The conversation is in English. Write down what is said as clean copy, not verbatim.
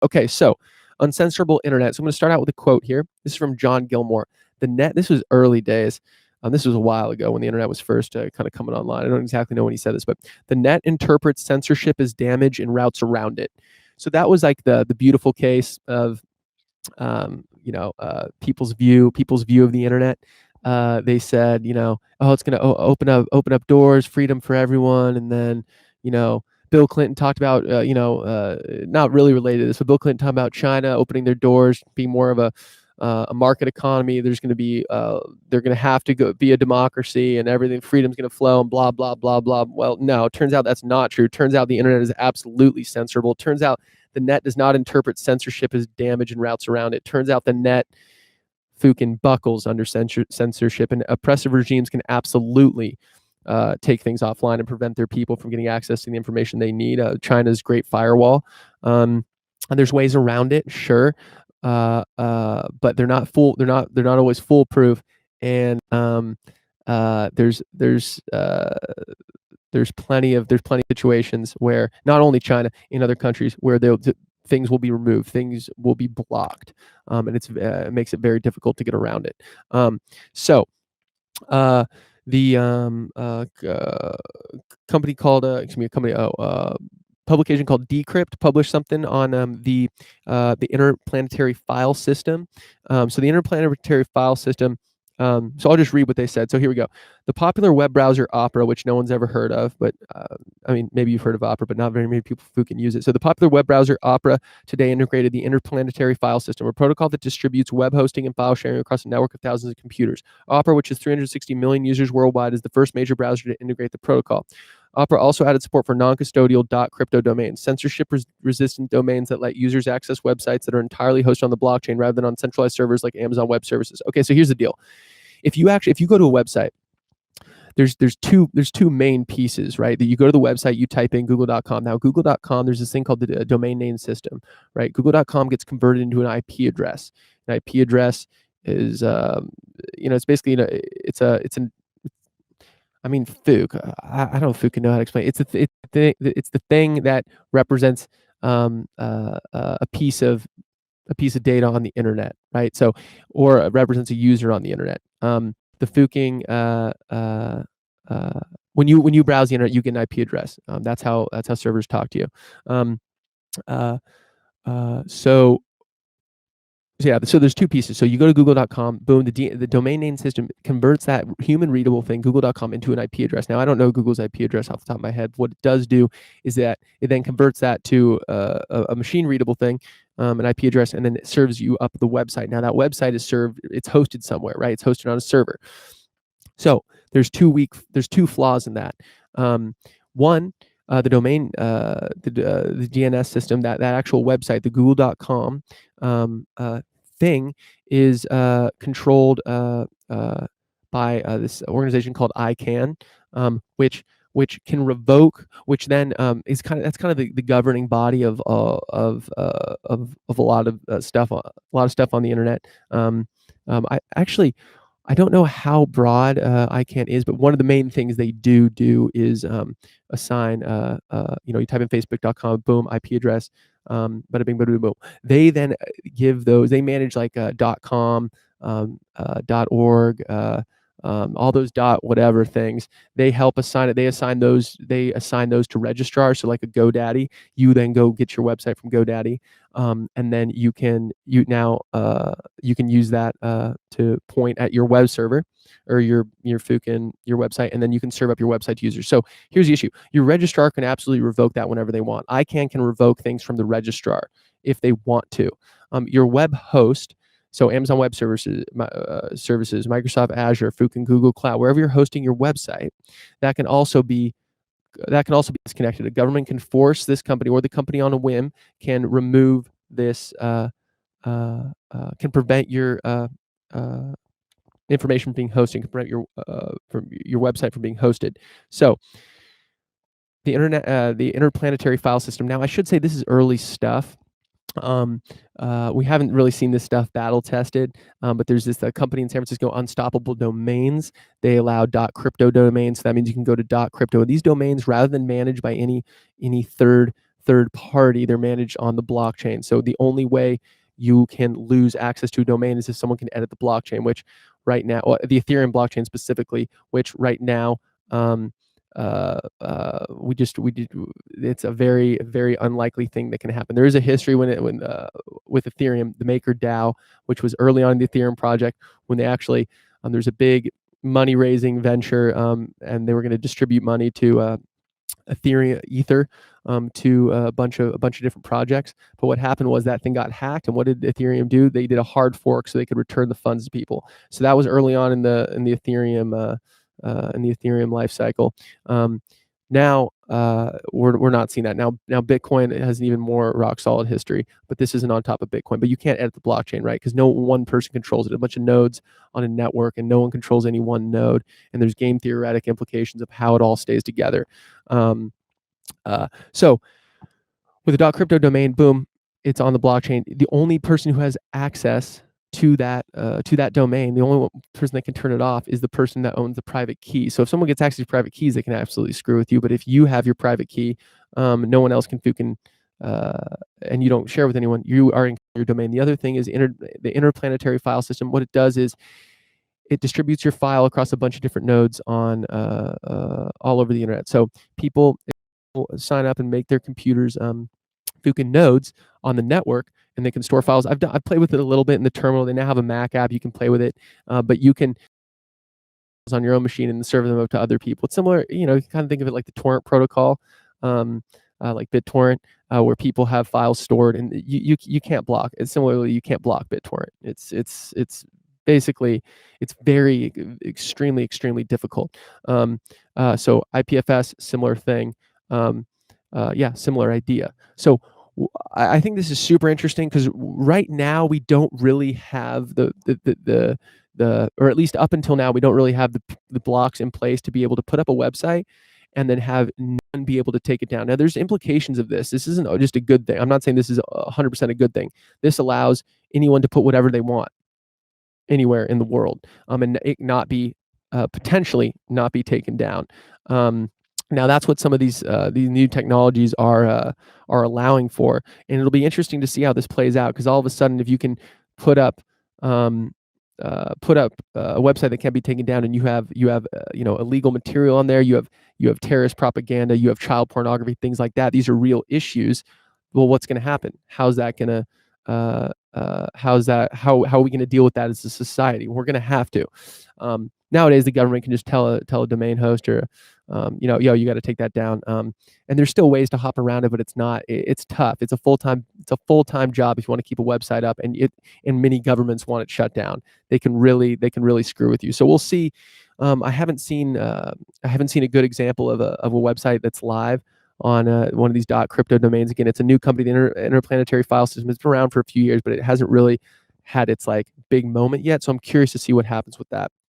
Okay, so uncensorable internet. So I'm going to start out with a quote here. This is from John Gilmore. The net, this was early days. This was a while ago when the internet was first kind of coming online. I don't exactly know when he said this, but the net interprets censorship as damage and routes around it. So that was like the beautiful case of people's view of the internet. They said, oh, it's going to open up doors, freedom for everyone, and then, Bill Clinton talked about, not really related to this, but Bill Clinton talked about China opening their doors, being more of a market economy. There's going to be, they're going to have to be a democracy, and everything, freedom's going to flow, and blah, blah, blah, blah. Well, no, it turns out that's not true. It turns out the internet is absolutely censorable. It turns out the net does not interpret censorship as damage and routes around it. Turns out the net fucking buckles under censorship, and oppressive regimes can absolutely take things offline and prevent their people from getting access to the information they need. China's great firewall. And there's ways around it, sure, but they're not always foolproof. And there's plenty of situations where not only China, in other countries where things will be removed, things will be blocked, and it makes it very difficult to get around it. The company called publication called Decrypt published something on the Interplanetary file system. So the Interplanetary file system. So I'll just read what they said. So here we go. The popular web browser Opera, which no one's ever heard of, but maybe you've heard of Opera, but not very many people who can use it. So the popular web browser Opera today integrated the Interplanetary file system, a protocol that distributes web hosting and file sharing across a network of thousands of computers. Opera, which has 360 million users worldwide, is the first major browser to integrate the protocol. Opera also added support for non-custodial .crypto domains, censorship-resistant domains that let users access websites that are entirely hosted on the blockchain rather than on centralized servers like Amazon Web Services. Okay, so here's the deal. If you go to a website, there's two main pieces, right? That you go to the website, you type in google.com. Now, google.com, there's this thing called the domain name system, right? Google.com gets converted into an IP address. An IP address is, it's basically, Fook. I don't know if Fook can know how to explain it. It's the thing that represents a piece of data on the internet, right? So, or represents a user on the internet. The Fooking, when you browse the internet, you get an IP address. That's how servers talk to you. So there's two pieces. So you go to google.com, boom, the domain name system converts that human readable thing, google.com, into an IP address. Now, I don't know Google's IP address off the top of my head. What it does do is that it then converts that to a machine readable thing, an IP address, and then it serves you up the website. Now, that website it's hosted somewhere, right? It's hosted on a server. So there's two flaws in that. One, the domain, the DNS system, that actual website, the google.com thing is controlled by this organization called ICANN, which can revoke, which then is kind of the governing body of a lot of stuff on the internet. I don't know how broad ICANN is, but one of the main things they do is assign, you type in facebook.com, boom, IP address, bada bing, bada boom. They then give those, they manage like .com, .org, all those whatever things. They help assign it. They assign those to registrars. So like a GoDaddy, you then go get your website from GoDaddy, and then you can use that to point at your web server or your website, and then you can serve up your website to users. So here's the issue: your registrar can absolutely revoke that whenever they want. ICANN can revoke things from the registrar if they want to. Your web host. So Amazon Web Services, Microsoft Azure, Fukin, Google Cloud, wherever you're hosting your website, that can also be disconnected. A government can force this company, or the company on a whim can remove this, can prevent your information from being hosted, can prevent your website from being hosted. So the internet, the interplanetary file system. Now, I should say this is early stuff. We haven't really seen this stuff battle tested, but there's this company in San Francisco, Unstoppable Domains. They allow .crypto domains. So that means you can go to .crypto. And these domains, rather than managed by any third third party. They're managed on the blockchain. So the only way you can lose access to a domain is if someone can edit the blockchain, which right now, well, the Ethereum blockchain specifically, which right now, um, we did, it's a very very unlikely thing that can happen. There is a history when with Ethereum, the Maker DAO, which was early on in the Ethereum project, when they actually there's a big money raising venture, and they were going to distribute money to Ethereum Ether, to a bunch of different projects. But what happened was that thing got hacked, and what did Ethereum do? They did a hard fork so they could return the funds to people. So that was early on in the Ethereum life cycle. Now we're not seeing that now. Bitcoin has an even more rock solid history, but this isn't on top of Bitcoin. But you can't edit the blockchain, right? Because no one person controls it. A bunch of nodes on a network, and no one controls any one node. And there's game theoretic implications of how it all stays together. So with the .crypto domain, boom, it's on the blockchain. The only person who has access to that domain, the only person that can turn it off is the person that owns the private key. So if someone gets access to private keys, they can absolutely screw with you. But if you have your private key, no one else can and you don't share with anyone, you are in your domain. The other thing is the interplanetary file system. What it does is it distributes your file across a bunch of different nodes on all over the internet. So people sign up and make their computers Fukin nodes on the network, and they can store files. I've played with it a little bit in the terminal. They now have a Mac app you can play with it, but you can on your own machine and serve them up to other people. It's similar, you can kind of think of it like the torrent protocol, like BitTorrent, where people have files stored, and you can't block. And similarly, you can't block BitTorrent. It's basically it's very extremely difficult. So IPFS, similar thing. Yeah, similar idea. So I think this is super interesting because right now we don't really have the or at least up until now we don't really have the blocks in place to be able to put up a website and then have none be able to take it down. Now there's implications of this. This isn't just a good thing. I'm not saying this is 100% a good thing. This allows anyone to put whatever they want anywhere in the world, and it not be potentially not be taken down. Now that's what some of these new technologies are allowing for, and it'll be interesting to see how this plays out. Because all of a sudden, if you can put up a website that can't be taken down, and you have illegal material on there, you have terrorist propaganda, you have child pornography, things like that. These are real issues. Well, what's going to happen? How's that going to how are we going to deal with that as a society? We're going to have to. Nowadays, the government can just tell a domain host or yo, you got to take that down. And there's still ways to hop around it, but it's tough. It's a full-time job if you want to keep a website up, and many governments want it shut down. They can really screw with you. So we'll see. I haven't seen a good example of a website that's live on one of these .crypto domains. Again, it's a new company, the Interplanetary file system. It's been around for a few years, but it hasn't really had its like big moment yet. So I'm curious to see what happens with that.